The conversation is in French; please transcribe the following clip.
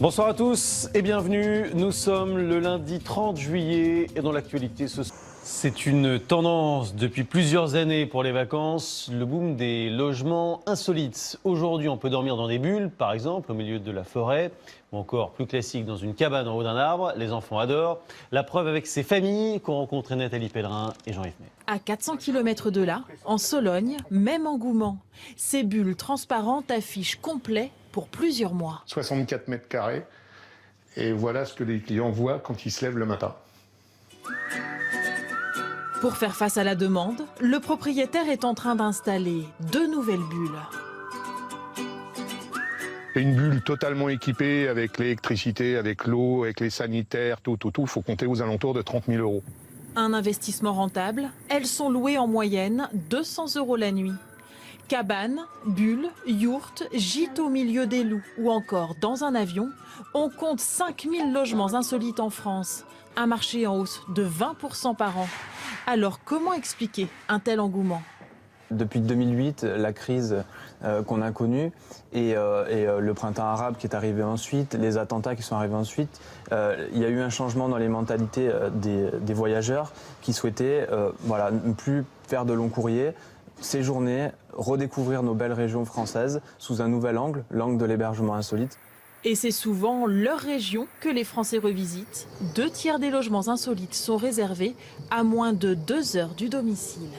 Bonsoir à tous et bienvenue. Nous sommes le lundi 30 juillet et dans l'actualité, c'est une tendance depuis plusieurs années pour les vacances, le boom des logements insolites. Aujourd'hui, on peut dormir dans des bulles, par exemple, au milieu de la forêt, ou encore plus classique, dans une cabane en haut d'un arbre. Les enfants adorent. La preuve avec ces familles qu'ont rencontrées Nathalie Pellerin et Jean-Yves May. À 400 km de là, en Sologne, même engouement. Ces bulles transparentes affichent complet pour plusieurs mois. 64 mètres carrés. Et voilà ce que les clients voient quand ils se lèvent le matin. Pour faire face à la demande, le propriétaire est en train d'installer 2 nouvelles bulles. Une bulle totalement équipée avec l'électricité, avec l'eau, avec les sanitaires, tout. Il faut compter aux alentours de 30 000 €. Un investissement rentable, elles sont louées en moyenne 200 € la nuit. Cabane, bulles, yourtes, gîtes au milieu des loups ou encore dans un avion, on compte 5000 logements insolites en France. Un marché en hausse de 20% par an. Alors comment expliquer un tel engouement ? Depuis 2008, la crise qu'on a connue et le printemps arabe qui est arrivé ensuite, les attentats qui sont arrivés ensuite, il y a eu un changement dans les mentalités des voyageurs qui souhaitaient ne plus faire de long courrier, séjourner, redécouvrir nos belles régions françaises sous un nouvel angle, l'angle de l'hébergement insolite. Et c'est souvent leur région que les Français revisitent. 2 tiers des logements insolites sont réservés à moins de 2 heures du domicile.